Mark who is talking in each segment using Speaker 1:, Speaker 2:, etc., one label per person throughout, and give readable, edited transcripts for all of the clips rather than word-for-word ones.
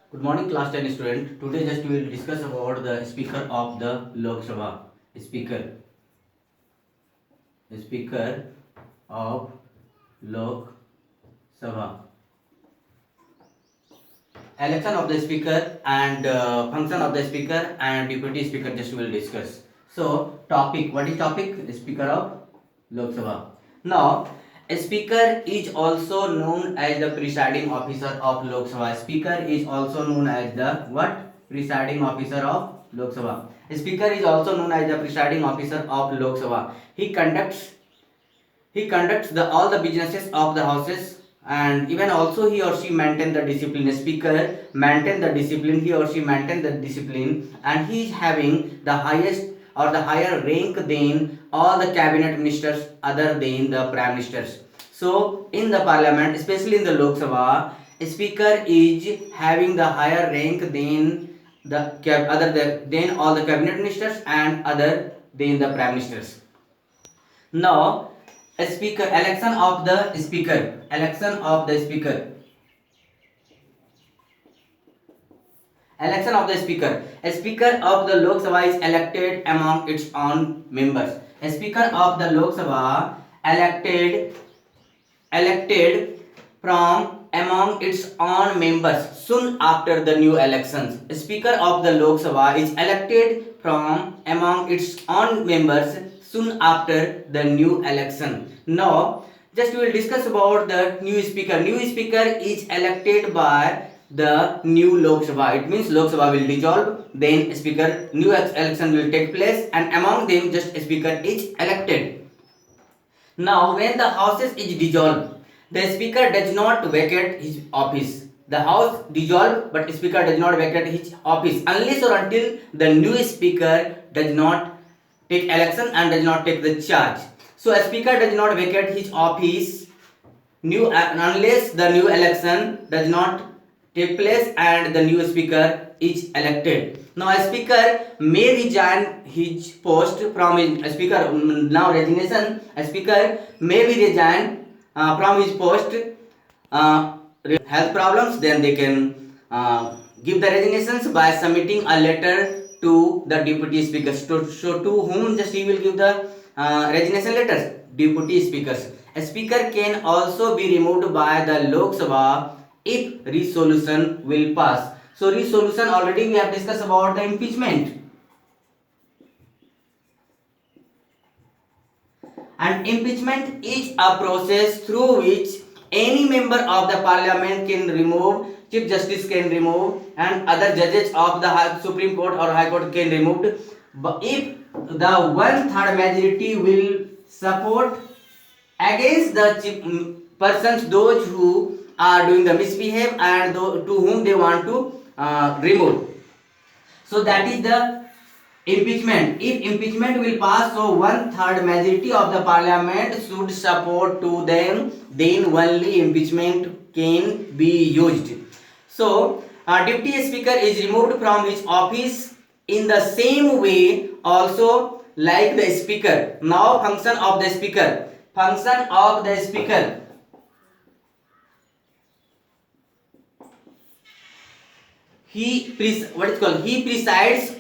Speaker 1: Good morning, class 10 student. Today just we will discuss about the speaker of the Lok Sabha. Speaker of Lok Sabha. Election of the speaker and function of the speaker and deputy speaker just we will discuss. So topic. What is topic? Speaker of Lok Sabha. Now, a speaker is also known as the presiding officer of Lok Sabha. Speaker is also known as the what? Presiding officer of Lok Sabha. A speaker is also known as the presiding officer of Lok Sabha. He conducts the all the businesses of the houses, and even also he or she maintain the discipline. A speaker maintain the discipline. He or she maintain the discipline, and he is having the highest or the higher rank than all the cabinet ministers other than the prime ministers. So in the parliament, especially in the Lok Sabha, a speaker is having the higher rank than the than all the cabinet ministers and other than the prime ministers. Now, election of the speaker. Election of the speaker. A speaker of the Lok Sabha is elected among its own members. A speaker of the Lok Sabha elected from among its own members soon after the new elections. A speaker of the Lok Sabha is elected from among its own members soon after the new election. Now, just we will discuss about the new speaker. New speaker is elected by the new Lok Sabha. It means Lok Sabha will dissolve, then speaker new election will take place, and among them just a speaker is elected. Now, when the houses is dissolved, the speaker does not vacate his office. The house dissolved, but speaker does not vacate his office unless or until the new speaker does not take election and does not take the charge. So a speaker does not vacate his office unless the new election does not take place and the new speaker is elected. Now a speaker may resign his post from his speaker. Now resignation. A speaker may be resign from his post. Health problems, then they can give the resignations by submitting a letter to the deputy speakers. So to whom just he will give the resignation letters? Deputy speakers. A speaker can also be removed by the Lok Sabha if resolution will pass. So resolution already we have discussed about the impeachment. And impeachment is a process through which any member of the parliament can remove, chief justice can remove, and other judges of the Supreme Court or High Court can remove. But if the 1/3 majority will support against the persons, those who are doing the misbehave and to whom they want to remove. So that is the impeachment. If impeachment will pass, so 1/3 majority of the parliament should support to them, then only impeachment can be used. So deputy speaker is removed from his office in the same way also like the speaker. Now function of the speaker. Function of the speaker. He presides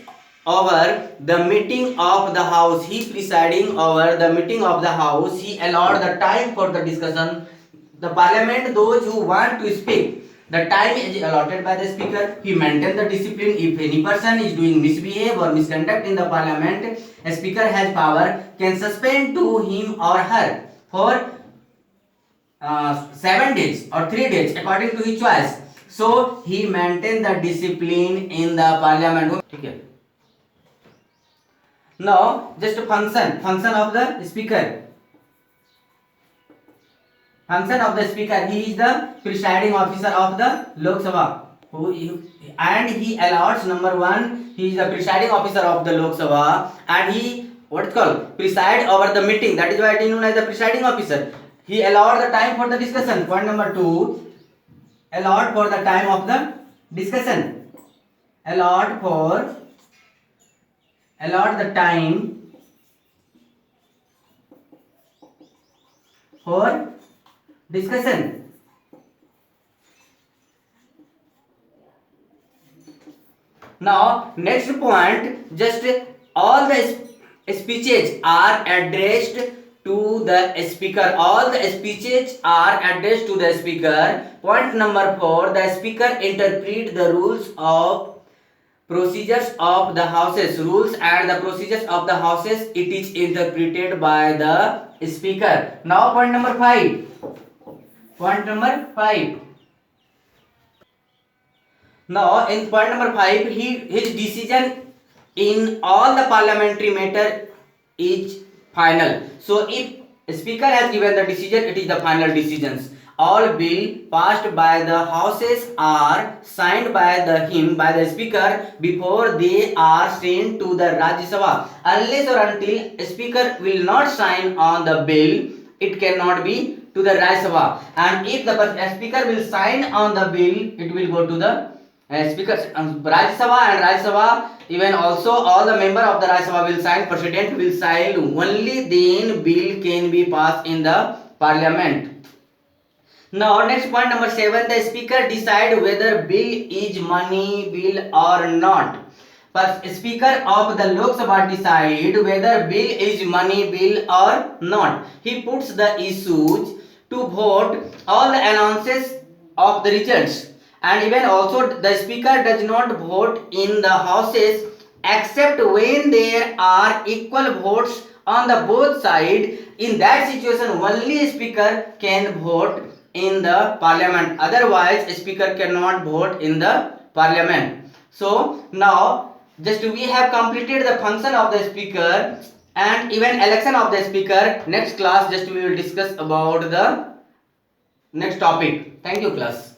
Speaker 1: over the meeting of the house. He presiding over the meeting of the house. He allowed the time for the discussion. The parliament, those who want to speak, the time is allotted by the speaker. He maintain the discipline. If any person is doing misbehave or misconduct in the parliament, a speaker has power, can suspend to him or her for 7 days or 3 days according to his choice. So he maintain the discipline in the parliament. Okay. Now just function of the speaker. Function of the speaker. He is the presiding officer of the Lok Sabha. And he allows number 1. He is the presiding officer of the Lok Sabha, and he preside over the meeting. That is why it is known as the presiding officer. He allowed the time for the discussion. Point number 2. Allowed for the time of the discussion. Allowed the time for discussion. Now next point, just all the speeches are addressed to the speaker. All the speeches are addressed to the speaker. Point number 4, the speaker interpret the rules of procedures of the houses. Rules and the procedures of the houses, it is interpreted by the speaker. Now point number 5. Point number 5. Now in point number 5, his decision in all the parliamentary matter is final. So if speaker has given the decision, it is the final decisions. All bill passed by the houses are signed by the speaker before they are sent to the Rajya Sabha. Unless or until speaker will not sign on the bill, it cannot be to the Rajya Sabha. And if the speaker will sign on the bill, it will go to the speaker Rajya Sabha, and Rajya Sabha, even also all the member of the Rajya Sabha will sign, president will sign, only then bill can be passed in the parliament. Now next point number 7, the speaker decide whether bill is money bill or not. But speaker of the Lok Sabha decide whether bill is money bill or not. He puts the issues to vote, all the announces of the results, and even also the speaker does not vote in the houses except when there are equal votes on the both side. In that situation only speaker can vote in the parliament, otherwise speaker cannot vote in the parliament. So now just we have completed the function of the speaker and even election of the speaker. Next class just we will discuss about the next topic. Thank you class.